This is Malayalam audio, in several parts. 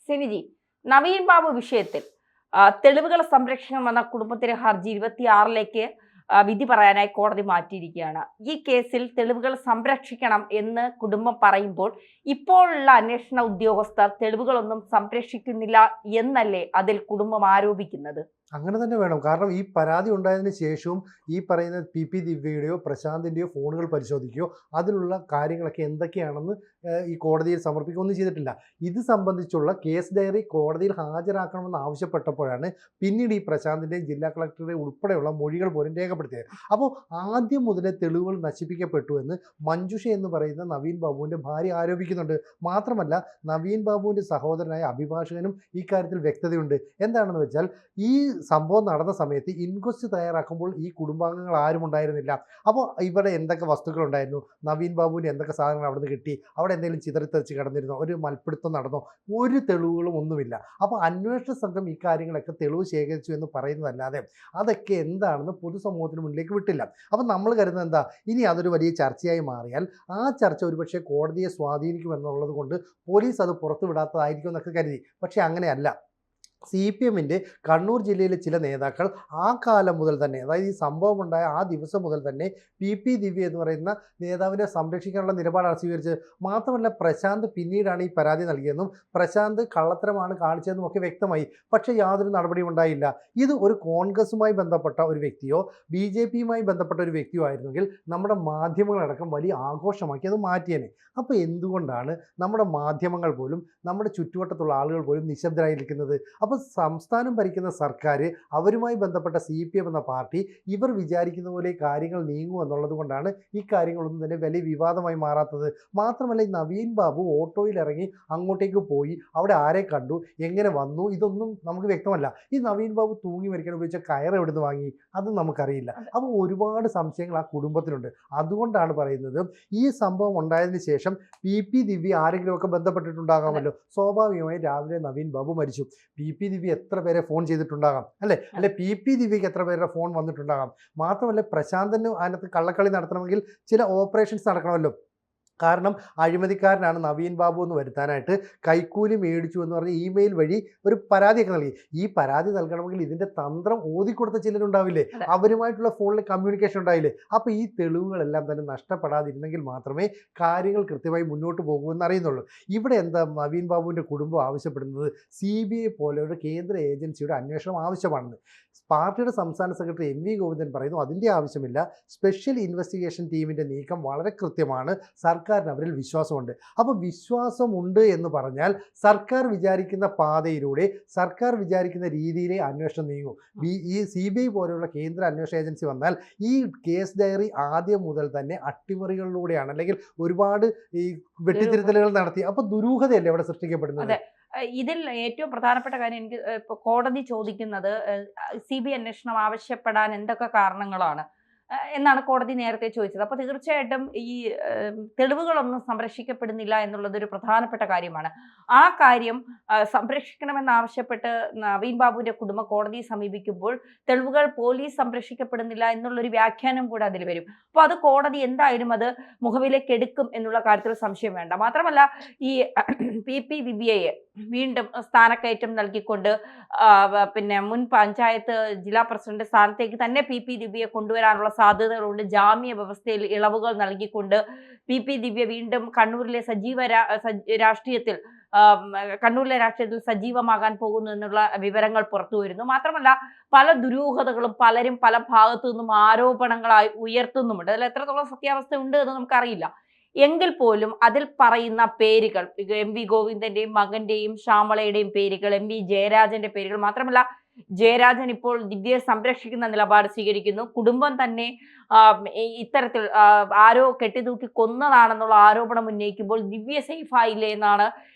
സിനിജി, നവീൻ ബാബു വിഷയത്തിൽ തെളിവുകൾ സംരക്ഷണം എന്ന കുടുംബത്തിലെ ഹർജി 26ലേക്ക് വിധി പറയാനായി കോടതി മാറ്റിയിരിക്കുകയാണ്. ഈ കേസിൽ തെളിവുകൾ സംരക്ഷിക്കണം എന്ന് കുടുംബം പറയുമ്പോൾ ഇപ്പോഴുള്ള അന്വേഷണ ഉദ്യോഗസ്ഥർ തെളിവുകളൊന്നും സംരക്ഷിക്കുന്നില്ല എന്നല്ലേ അതിൽ കുടുംബം ആരോപിക്കുന്നത്? അങ്ങനെ തന്നെ വേണം. കാരണം ഈ പരാതി ഉണ്ടായതിന് ശേഷവും ഈ പറയുന്ന പി ദിവ്യയുടെയോ പ്രശാന്തിൻ്റെയോ ഫോണുകൾ പരിശോധിക്കുകയോ അതിലുള്ള കാര്യങ്ങളൊക്കെ എന്തൊക്കെയാണെന്ന് ഈ കോടതിയിൽ സമർപ്പിക്കുകയൊന്നും ചെയ്തിട്ടില്ല. ഇത് സംബന്ധിച്ചുള്ള കേസ് ഡയറി കോടതിയിൽ ഹാജരാക്കണമെന്ന് ആവശ്യപ്പെട്ടപ്പോഴാണ് പിന്നീട് ഈ പ്രശാന്തിൻ്റെയും ജില്ലാ കളക്ടറുടെയും ഉൾപ്പെടെയുള്ള മൊഴികൾ പോലും രേഖപ്പെടുത്തിയത്. അപ്പോൾ ആദ്യം മുതലേ തെളിവുകൾ നശിപ്പിക്കപ്പെട്ടു എന്ന് മഞ്ജുഷ എന്ന് പറയുന്ന നവീൻ ബാബുവിൻ്റെ ഭാര്യ ആരോപിക്കുന്നുണ്ട്. മാത്രമല്ല നവീൻ ബാബുവിൻ്റെ സഹോദരനായ അഭിഭാഷകനും ഇക്കാര്യത്തിൽ വ്യക്തതയുണ്ട്. എന്താണെന്ന് വെച്ചാൽ ഈ സംഭവം നടന്ന സമയത്ത് ഇൻക്വസ്റ്റ് തയ്യാറാക്കുമ്പോൾ ഈ കുടുംബാംഗങ്ങൾ ആരും ഉണ്ടായിരുന്നില്ല. അപ്പോൾ ഇവിടെ എന്തൊക്കെ വസ്തുക്കൾ ഉണ്ടായിരുന്നു, നവീൻ ബാബുവിന് എന്തൊക്കെ സാധനങ്ങൾ അവിടെ നിന്ന് കിട്ടി, അവിടെ എന്തെങ്കിലും ചിതറിത്തെറിച്ച് കിടന്നിരുന്നോ, ഒരു മൽപ്പിടുത്തം നടന്നോ, ഒരു തെളിവുകളും ഒന്നുമില്ല. അപ്പോൾ അന്വേഷണ സംഘം ഈ കാര്യങ്ങളൊക്കെ തെളിവ് ശേഖരിച്ചു എന്ന് പറയുന്നതല്ലാതെ അതൊക്കെ എന്താണെന്ന് പൊതുസമൂഹത്തിന് മുന്നിലേക്ക് വിട്ടില്ല. അപ്പം നമ്മൾ കരുതുന്നത് എന്താ, ഇനി അതൊരു വലിയ ചർച്ചയായി മാറിയാൽ ആ ചർച്ച ഒരുപക്ഷെ കോടതിയെ സ്വാധീനിക്കുമെന്നുള്ളത് കൊണ്ട് പോലീസ് അത് പുറത്തു വിടാത്തതായിരിക്കും എന്നൊക്കെ കരുതി. പക്ഷേ അങ്ങനെയല്ല. CPM-ൻ്റെ കണ്ണൂർ ജില്ലയിലെ ചില നേതാക്കൾ ആ കാലം മുതൽ തന്നെ, അതായത് ഈ സംഭവം ഉണ്ടായ ആ ദിവസം മുതൽ തന്നെ പി ദിവ്യ എന്ന് പറയുന്ന നേതാവിനെ സംരക്ഷിക്കാനുള്ള നിലപാടാണ് സ്വീകരിച്ചത്. മാത്രമല്ല പ്രശാന്ത് പിന്നീടാണ് ഈ പരാതി നൽകിയതെന്നും പ്രശാന്ത് കള്ളത്തരമാണ് കാണിച്ചതെന്നും ഒക്കെ വ്യക്തമായി. പക്ഷേ യാതൊരു നടപടിയും ഉണ്ടായില്ല. ഇത് ഒരു കോൺഗ്രസുമായി ബന്ധപ്പെട്ട ഒരു വ്യക്തിയോ BJP-യുമായി ബന്ധപ്പെട്ട ഒരു വ്യക്തിയോ ആയിരുന്നെങ്കിൽ നമ്മുടെ മാധ്യമങ്ങളടക്കം വലിയ ആഘോഷമാക്കി അത് മാറ്റിയേനെ. അപ്പോൾ എന്തുകൊണ്ടാണ് നമ്മുടെ മാധ്യമങ്ങൾ പോലും നമ്മുടെ ചുറ്റുവട്ടത്തുള്ള ആളുകൾ പോലും നിശബ്ദരായിരിക്കുന്നത്? അപ്പോൾ സംസ്ഥാനം ഭരിക്കുന്ന സർക്കാർ, അവരുമായി ബന്ധപ്പെട്ട CPM എന്ന പാർട്ടി ഇവർ വിചാരിക്കുന്ന പോലെ കാര്യങ്ങൾ നീങ്ങും എന്നുള്ളത് കൊണ്ടാണ് ഈ കാര്യങ്ങളൊന്നും തന്നെ വലിയ വിവാദമായി മാറാത്തത്. മാത്രമല്ല ഈ നവീൻ ബാബു ഓട്ടോയിൽ ഇറങ്ങി അങ്ങോട്ടേക്ക് പോയി അവിടെ ആരെ കണ്ടു, എങ്ങനെ വന്നു, ഇതൊന്നും നമുക്ക് വ്യക്തമല്ല. ഈ നവീൻ ബാബു തൂങ്ങി മരിക്കാൻ ഉപയോഗിച്ച കയർ എവിടെ നിന്ന് വാങ്ങി, അതും നമുക്കറിയില്ല. അപ്പോൾ ഒരുപാട് സംശയങ്ങൾ ആ കുടുംബത്തിനുണ്ട്. അതുകൊണ്ടാണ് പറയുന്നത് ഈ സംഭവം ഉണ്ടായതിനു ശേഷം പി ദിവ്യ ആരെങ്കിലുമൊക്കെ ബന്ധപ്പെട്ടിട്ടുണ്ടാകാമല്ലോ. സ്വാഭാവികമായി രാവിലെ നവീൻ ബാബു മരിച്ചു. പി ദിവ്യ എത്ര പേരെ ഫോൺ ചെയ്തിട്ടുണ്ടാകാം, അല്ലെ പി ദിവ്യക്ക് എത്ര പേരുടെ ഫോൺ വന്നിട്ടുണ്ടാകാം. മാത്രമല്ല പ്രശാന്തന് അതിനകത്ത് കള്ളക്കളി നടത്തണമെങ്കിൽ ചില ഓപ്പറേഷൻസ് നടക്കണമല്ലോ. കാരണം അഴിമതിക്കാരനാണ് നവീൻ ബാബു എന്ന് വരുത്താനായിട്ട് കൈക്കൂലി മേടിച്ചു എന്ന് പറഞ്ഞ് ഇമെയിൽ വഴി ഒരു പരാതിയൊക്കെ നൽകി. ഈ പരാതി നൽകണമെങ്കിൽ ഇതിൻ്റെ തന്ത്രം ഓതിക്കൊടുത്ത ചിലരുണ്ടാവില്ലേ, അവരുമായിട്ടുള്ള ഫോണിൽ കമ്മ്യൂണിക്കേഷൻ ഉണ്ടായില്ലേ. അപ്പോൾ ഈ തെളിവുകളെല്ലാം തന്നെ നഷ്ടപ്പെടാതിരുന്നെങ്കിൽ മാത്രമേ കാര്യങ്ങൾ കൃത്യമായി മുന്നോട്ട് പോകുമെന്ന് അറിയുന്നുള്ളൂ. ഇവിടെ എന്താ നവീൻ ബാബുവിൻ്റെ കുടുംബം ആവശ്യപ്പെടുന്നത്, CBI പോലെ ഒരു കേന്ദ്ര ഏജൻസിയുടെ അന്വേഷണം ആവശ്യമാണെന്ന്. പാർട്ടിയുടെ സംസ്ഥാന സെക്രട്ടറി MV ഗോവിന്ദൻ പറയുന്നു അതിൻ്റെ ആവശ്യമില്ല. സ്പെഷ്യൽ ഇൻവെസ്റ്റിഗേഷൻ ടീമിൻ്റെ നീക്കം വളരെ കൃത്യമാണ്, സർക്കാരിന് അവരിൽ വിശ്വാസമുണ്ട്. അപ്പോൾ വിശ്വാസമുണ്ട് എന്ന് പറഞ്ഞാൽ സർക്കാർ വിചാരിക്കുന്ന പാതയിലൂടെ, സർക്കാർ വിചാരിക്കുന്ന രീതിയിലെ അന്വേഷണം നീങ്ങും. ഈ CBI പോലെയുള്ള കേന്ദ്ര അന്വേഷണ ഏജൻസി വന്നാൽ ഈ കേസ് ഡയറി ആദ്യം മുതൽ തന്നെ അട്ടിമറികളിലൂടെയാണ്, അല്ലെങ്കിൽ ഒരുപാട് ഈ വെട്ടിത്തിരുത്തലുകൾ നടത്തി. അപ്പോൾ ദുരൂഹതയല്ലേ അവിടെ സൃഷ്ടിക്കപ്പെടുന്നത്? ഇതിൽ ഏറ്റവും പ്രധാനപ്പെട്ട കാര്യം എനിക്ക് ഇപ്പോൾ കോടതി ചോദിക്കുന്നത് CBI അന്വേഷണം ആവശ്യപ്പെടാൻ എന്തൊക്കെ കാരണങ്ങളാണ് എന്നാണ് കോടതി നേരത്തെ ചോദിച്ചത്. അപ്പോൾ തീർച്ചയായിട്ടും ഈ തെളിവുകളൊന്നും സംരക്ഷിക്കപ്പെടുന്നില്ല എന്നുള്ളത് ഒരു പ്രധാനപ്പെട്ട കാര്യമാണ്. ആ കാര്യം സംരക്ഷിക്കണമെന്നാവശ്യപ്പെട്ട് നവീൻ ബാബുവിന്റെ കുടുംബം കോടതിയെ സമീപിക്കുമ്പോൾ തെളിവുകൾ പോലീസ് സംരക്ഷിക്കപ്പെടുന്നില്ല എന്നുള്ളൊരു വ്യാഖ്യാനം കൂടെ അതിൽ വരും. അപ്പോൾ അത് കോടതി എന്തായാലും അത് മുഖവിലേക്ക് എടുക്കും എന്നുള്ള കാര്യത്തിൽ സംശയം വേണ്ട. മാത്രമല്ല ഈ പി ദിവ്യയെ വീണ്ടും സ്ഥാനക്കയറ്റം നൽകിക്കൊണ്ട് പിന്നെ മുൻ പഞ്ചായത്ത് ജില്ലാ പ്രസിഡന്റ് സ്ഥാനത്തേക്ക് തന്നെ പി ദിവ്യയെ കൊണ്ടുവരാനുള്ള സാധ്യതകളുണ്ട്. ജാമ്യ വ്യവസ്ഥയിൽ ഇളവുകൾ നൽകിക്കൊണ്ട് പി ദിവ്യ വീണ്ടും കണ്ണൂരിലെ രാഷ്ട്രീയത്തിൽ സജീവമാകാൻ പോകുന്നു എന്നുള്ള വിവരങ്ങൾ പുറത്തു വരുന്നു. മാത്രമല്ല പല ദുരൂഹതകളും പലരും പല ഭാഗത്തു നിന്നും ആരോപണങ്ങളായി ഉയർത്തുന്നുമുണ്ട്. അതിൽ എത്രത്തോളം സത്യാവസ്ഥ ഉണ്ട് എന്ന് നമുക്കറിയില്ല. എങ്കിൽ പോലും അതിൽ പറയുന്ന പേരുകൾ, MV ഗോവിന്ദന്റെയും മകന്റെയും ശ്യാമളയുടെയും പേരുകൾ, MV ജയരാജന്റെ പേരുകൾ, മാത്രമല്ല ജയരാജൻ ഇപ്പോൾ ദിവ്യയെ സംരക്ഷിക്കുന്ന നിലപാട് സ്വീകരിക്കുന്നു. കുടുംബം തന്നെ ഇത്തരത്തിൽ ആരോ കെട്ടിത്തൂക്കി കൊന്നതാണെന്നുള്ള ആരോപണം ഉന്നയിക്കുമ്പോൾ ദിവ്യ സേഫ് ആയില്ലേ എന്നാണ്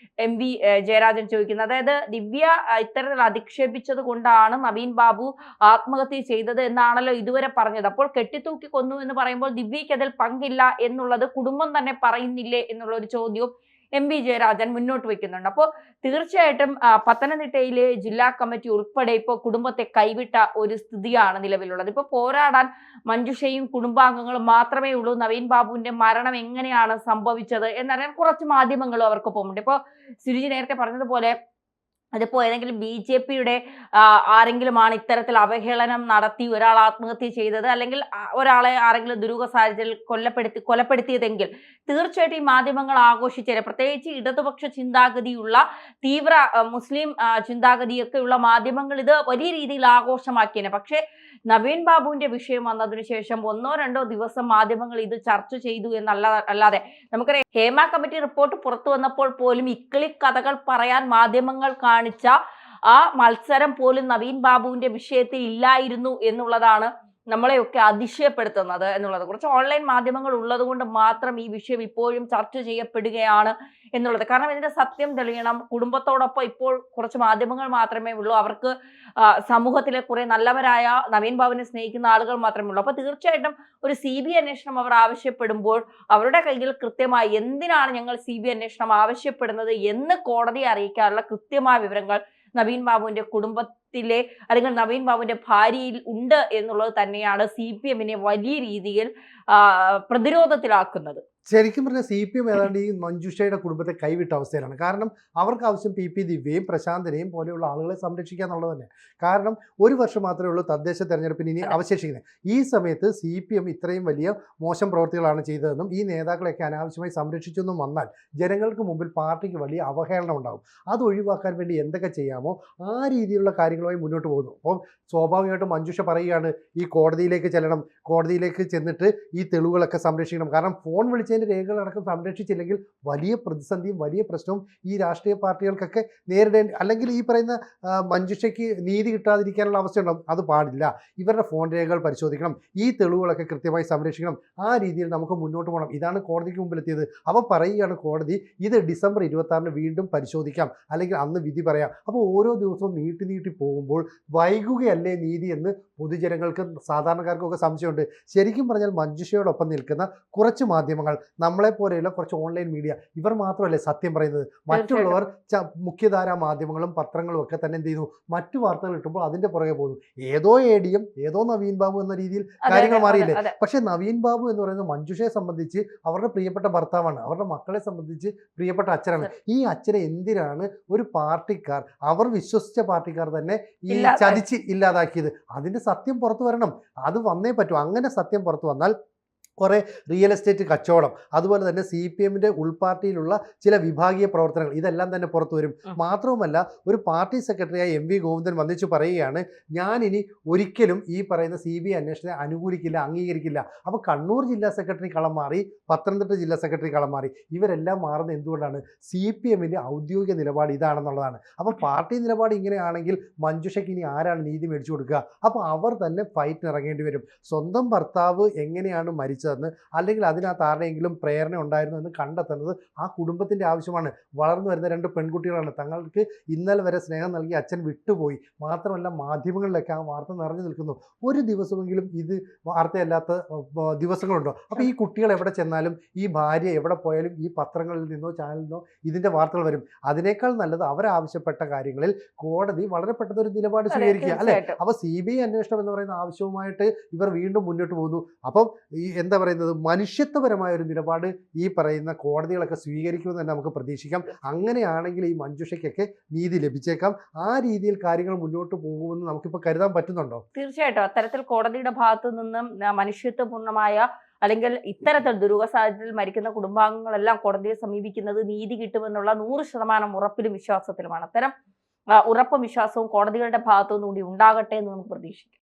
MV ജയരാജൻ ചോദിക്കുന്നത്. അതായത് ദിവ്യ ഇത്തരത്തിൽ അധിക്ഷേപിച്ചത് കൊണ്ടാണ് നവീൻ ബാബു ആത്മഹത്യ ചെയ്തത് എന്നാണല്ലോ ഇതുവരെ പറഞ്ഞത്. അപ്പോൾ കെട്ടിത്തൂക്കി കൊന്നു എന്ന് പറയുമ്പോൾ ദിവ്യയ്ക്ക് അതിൽ പങ്കില്ല എന്നുള്ളത് കുടുംബം തന്നെ പറയുന്നില്ലേ എന്നുള്ള ഒരു ചോദ്യവും MV ജയരാജൻ മുന്നോട്ട് വയ്ക്കുന്നുണ്ട്. അപ്പോൾ തീർച്ചയായിട്ടും പത്തനംതിട്ടയിലെ ജില്ലാ കമ്മിറ്റി ഉൾപ്പെടെ ഇപ്പോൾ കുടുംബത്തെ കൈവിട്ട ഒരു സ്ഥിതിയാണ് നിലവിലുള്ളത്. ഇപ്പോൾ പോരാടാൻ മഞ്ജുഷയും കുടുംബാംഗങ്ങളും മാത്രമേ ഉള്ളൂ. നവീൻ ബാബുവിന്റെ മരണം എങ്ങനെയാണ് സംഭവിച്ചത് എന്നറിയാൻ കുറച്ച് മാധ്യമങ്ങളും അവർക്കൊപ്പമുണ്ട്. ഇപ്പോൾ സിരിജി നേരത്തെ പറഞ്ഞതുപോലെ അതിപ്പോ ഏതെങ്കിലും BJP-യുടെ ആരെങ്കിലുമാണ് ഇത്തരത്തിൽ അവഹേളനം നടത്തി ഒരാൾ ആത്മഹത്യ ചെയ്തത്, അല്ലെങ്കിൽ ഒരാളെ ആരെങ്കിലും ദുരൂഹ സാഹചര്യത്തിൽ കൊലപ്പെടുത്തിയതെങ്കിൽ തീർച്ചയായിട്ടും ഈ മാധ്യമങ്ങൾ ആഘോഷിച്ചേനെ. പ്രത്യേകിച്ച് ഇടതുപക്ഷ ചിന്താഗതിയുള്ള തീവ്ര മുസ്ലിം ചിന്താഗതിയൊക്കെ ഉള്ള മാധ്യമങ്ങൾ ഇത് വലിയ രീതിയിൽ ആഘോഷമാക്കിയേനെ. പക്ഷേ നവീൻ ബാബുവിന്റെ വിഷയം വന്നതിനു ശേഷം 1-2 ദിവസം മാധ്യമങ്ങൾ ഇത് ചർച്ച ചെയ്തു അല്ലാതെ നമുക്കറിയാം, ഹേമ കമ്മിറ്റി റിപ്പോർട്ട് പുറത്തു വന്നപ്പോൾ പോലും ഇക്കിളി കഥകൾ പറയാൻ മാധ്യമങ്ങൾ കാണിച്ച ആ മത്സരം പോലും നവീൻ ബാബുവിന്റെ വിഷയത്തിൽ ഇല്ലായിരുന്നു എന്നുള്ളതാണ് നമ്മളെയൊക്കെ അതിശയപ്പെടുത്തുന്നത് എന്നുള്ളത്. കുറച്ച് ഓൺലൈൻ മാധ്യമങ്ങൾ ഉള്ളത് കൊണ്ട് മാത്രം ഈ വിഷയം ഇപ്പോഴും ചർച്ച ചെയ്യപ്പെടുകയാണ് എന്നുള്ളത്. കാരണം ഇതിന്റെ സത്യം തെളിയണം. കുടുംബത്തോടൊപ്പം ഇപ്പോൾ കുറച്ച് മാധ്യമങ്ങൾ മാത്രമേ ഉള്ളൂ. അവർക്ക് സമൂഹത്തിലെ കുറെ നല്ലവരായ നവീൻ ബാബുവിനെ സ്നേഹിക്കുന്ന ആളുകൾ മാത്രമേ ഉള്ളൂ. അപ്പൊ തീർച്ചയായിട്ടും ഒരു CBI അന്വേഷണം അവർ ആവശ്യപ്പെടുമ്പോൾ അവരുടെ കയ്യിൽ കൃത്യമായി എന്തിനാണ് ഞങ്ങൾ CBI അന്വേഷണം ആവശ്യപ്പെടുന്നത് എന്ന് കോടതിയെ അറിയിക്കാനുള്ള കൃത്യമായ വിവരങ്ങൾ നവീൻ ബാബുവിന്റെ കുടുംബത്തിലെ അല്ലെങ്കിൽ നവീൻ ബാബുവിന്റെ ഭാര്യയിൽ ഉണ്ട് എന്നുള്ളത് തന്നെയാണ് CPM-നെ വലിയ രീതിയിൽ പ്രതിരോധത്തിലാക്കുന്നത്. ശരിക്കും പറഞ്ഞാൽ CPM ഏതാണ്ട് ഈ മഞ്ജുഷയുടെ കുടുംബത്തെ കൈവിട്ട അവസ്ഥയിലാണ്. കാരണം അവർക്ക് ആവശ്യം PP ദിവ്യയും പ്രശാന്തിനെയും പോലെയുള്ള ആളുകളെ സംരക്ഷിക്കുക എന്നുള്ളത് തന്നെ. കാരണം 1 വർഷം മാത്രമേ ഉള്ളൂ തദ്ദേശ തെരഞ്ഞെടുപ്പിന് ഇനി അവശേഷിക്കുന്നത്. ഈ സമയത്ത് CPM ഇത്രയും വലിയ മോശം പ്രവൃത്തികളാണ് ചെയ്തതെന്നും ഈ നേതാക്കളെയൊക്കെ അനാവശ്യമായി സംരക്ഷിച്ചെന്നും വന്നാൽ ജനങ്ങൾക്ക് മുമ്പിൽ പാർട്ടിക്ക് വലിയ അവഹേളനം ഉണ്ടാകും. അത് ഒഴിവാക്കാൻ വേണ്ടി എന്തൊക്കെ ചെയ്യാമോ ആ രീതിയിലുള്ള കാര്യങ്ങളുമായി മുന്നോട്ട് പോകുന്നു. അപ്പം സ്വാഭാവികമായിട്ടും മഞ്ജുഷ പറയുകയാണ് ഈ കോടതിയിലേക്ക് ചെല്ലണം, കോടതിയിലേക്ക് ചെന്നിട്ട് ഈ തെളിവുകളൊക്കെ സംരക്ഷിക്കണം. കാരണം ഫോൺ വിളിച്ചതിൻ്റെ രേഖകളടക്കം സംരക്ഷിച്ചില്ലെങ്കിൽ വലിയ പ്രതിസന്ധിയും വലിയ പ്രശ്നവും ഈ രാഷ്ട്രീയ പാർട്ടികൾക്കൊക്കെ നേരിടേണ്ടി, അല്ലെങ്കിൽ ഈ പറയുന്ന മഞ്ജുഷയ്ക്ക് നീതി കിട്ടാതിരിക്കാനുള്ള അവസ്ഥയുണ്ടാകും. അത് പാടില്ല. ഇവരുടെ ഫോൺ രേഖകൾ പരിശോധിക്കണം, ഈ തെളിവുകളൊക്കെ കൃത്യമായി സംരക്ഷിക്കണം. ആ രീതിയിൽ നമുക്ക് മുന്നോട്ട് പോകണം. ഇതാണ് കോടതിക്ക് മുമ്പിലെത്തിയത്. അപ്പോൾ പറയുകയാണ് കോടതി ഇത് ഡിസംബർ 26-ന് വീണ്ടും പരിശോധിക്കാം, അല്ലെങ്കിൽ അന്ന് വിധി പറയാം. അപ്പോൾ ഓരോ ദിവസവും നീട്ടി പോകുമ്പോൾ വൈകുകയല്ലേ നീതി എന്ന് പൊതുജനങ്ങൾക്ക് സാധാരണക്കാർക്കൊക്കെ സംശയമുണ്ട്. ശരിക്കും പറഞ്ഞാൽ മഞ്ജുഷയോടൊപ്പം നിൽക്കുന്ന കുറച്ച് മാധ്യമങ്ങൾ, നമ്മളെപ്പോലെയുള്ള കുറച്ച് ഓൺലൈൻ മീഡിയ, ഇവർ മാത്രമല്ലേ സത്യം പറയുന്നത്. മറ്റുള്ളവർ മുഖ്യധാരാ മാധ്യമങ്ങളും പത്രങ്ങളും ഒക്കെ തന്നെ എന്ത് ചെയ്യുന്നു, മറ്റു വാർത്തകൾ കിട്ടുമ്പോൾ അതിന്റെ പുറകെ പോകുന്നു. ഏതോ ADM, ഏതോ നവീൻ ബാബു എന്ന രീതിയിൽ കാര്യങ്ങൾ മാറിയില്ലേ. പക്ഷെ നവീൻ ബാബു എന്ന് പറയുന്നത് മഞ്ജുഷയെ സംബന്ധിച്ച് അവരുടെ പ്രിയപ്പെട്ട ഭർത്താവാണ്, അവരുടെ മക്കളെ സംബന്ധിച്ച് പ്രിയപ്പെട്ട അച്ഛനാണ്. ഈ അച്ഛനെ എന്തിനാണ് ഒരു പാർട്ടിക്കാർ, അവർ വിശ്വസിച്ച പാർട്ടിക്കാർ തന്നെ ഈ ചതിച്ച് ഇല്ലാതാക്കിയത്? അതിന്റെ സത്യം പുറത്തു വരണം. അത് വന്നേ പറ്റൂ. അങ്ങനെ സത്യം പുറത്തു വന്നാൽ കുറേ റിയൽ എസ്റ്റേറ്റ് കച്ചവടം, അതുപോലെ തന്നെ CPM-ന്റെ ഉൾപാർട്ടിയിലുള്ള ചില വിഭാഗീയ പ്രവർത്തനങ്ങൾ, ഇതെല്ലാം തന്നെ പുറത്തു വരും. മാത്രവുമല്ല, ഒരു പാർട്ടി സെക്രട്ടറിയായ MV ഗോവിന്ദൻ വന്നിച്ചു പറയുകയാണ്, ഞാനിനി ഒരിക്കലും ഈ പറയുന്ന CBI അന്വേഷണത്തെ അനുകൂലിക്കില്ല, അംഗീകരിക്കില്ല. അപ്പോൾ കണ്ണൂർ ജില്ലാ സെക്രട്ടറി കളം മാറി, പത്തനംതിട്ട ജില്ലാ സെക്രട്ടറി കളം മാറി. ഇവരെല്ലാം മാറുന്നത് എന്തുകൊണ്ടാണ്? CPM-ന്റെ ഔദ്യോഗിക നിലപാട് ഇതാണെന്നുള്ളതാണ്. അപ്പോൾ പാർട്ടി നിലപാട് ഇങ്ങനെയാണെങ്കിൽ മഞ്ജുഷയ്ക്ക് ഇനി ആരാണ് നീതി മേടിച്ചു കൊടുക്കുക? അപ്പോൾ അവർ തന്നെ ഫൈറ്റിന് ഇറങ്ങേണ്ടി വരും. സ്വന്തം ഭർത്താവ് എങ്ങനെയാണ് മരിച്ചത്, അല്ലെങ്കിൽ അതിനകത്ത് ആരുടെയെങ്കിലും പ്രേരണ ഉണ്ടായിരുന്നു എന്ന് കണ്ടെത്തുന്നത് ആ കുടുംബത്തിന്റെ ആവശ്യമാണ്. വളർന്നു വരുന്ന 2 പെൺകുട്ടികളാണ്. തങ്ങൾക്ക് ഇന്നലെ വരെ സ്നേഹം നൽകി അച്ഛൻ വിട്ടുപോയി. മാത്രമല്ല മാധ്യമങ്ങളിലൊക്കെ ആ വാർത്ത നിറഞ്ഞു നിൽക്കുന്നു. ഒരു ദിവസമെങ്കിലും ഇത് വാർത്തയല്ലാത്ത ദിവസങ്ങളുണ്ടോ? അപ്പോൾ ഈ കുട്ടികൾ എവിടെ ചെന്നാലും, ഈ ഭാര്യ എവിടെ പോയാലും ഈ പത്രങ്ങളിൽ നിന്നോ ചാനലിൽ നിന്നോ ഇതിന്റെ വാർത്തകൾ വരും. അതിനേക്കാൾ നല്ലത് അവരാവശ്യപ്പെട്ട കാര്യങ്ങളിൽ കോടതി വളരെ പെട്ടെന്ന് ഒരു നിലപാട് സ്വീകരിക്കുക, അല്ലെ? അപ്പോൾ CBI അന്വേഷണം എന്ന് പറയുന്ന ആവശ്യവുമായിട്ട് ഇവർ വീണ്ടും മുന്നോട്ട് പോകുന്നു. അപ്പം ഈ എന്താ പറയുന്നത്, മനുഷ്യത്വപരമായ ഒരു നിലപാട് ഈ പറയുന്ന കോടതികളൊക്കെ സ്വീകരിക്കുമെന്ന് തന്നെ നമുക്ക് പ്രതീക്ഷിക്കാം. അങ്ങനെയാണെങ്കിൽ ഈ മഞ്ജുഷയ്ക്കൊക്കെ നീതി ലഭിച്ചേക്കാം. ആ രീതിയിൽ കാര്യങ്ങൾ മുന്നോട്ട് പോകുമെന്ന് നമുക്കിപ്പോൾ കരുതാൻ പറ്റുന്നുണ്ടോ? തീർച്ചയായിട്ടും അത്തരത്തിൽ കോടതിയുടെ ഭാഗത്തു നിന്നും മനുഷ്യത്വപൂർണ്ണമായ, അല്ലെങ്കിൽ ഇത്തരത്തിൽ ദുരൂഹ സാഹചര്യത്തിൽ മരിക്കുന്ന കുടുംബാംഗങ്ങളെല്ലാം കോടതിയെ സമീപിക്കുന്നത് നീതി കിട്ടുമെന്നുള്ള 100% ഉറപ്പിലും വിശ്വാസത്തിലുമാണ്. അത്തരം ഉറപ്പും വിശ്വാസവും കോടതികളുടെ ഭാഗത്തുനിന്നുകൂടി ഉണ്ടാകട്ടെ എന്ന് നമുക്ക് പ്രതീക്ഷിക്കാം.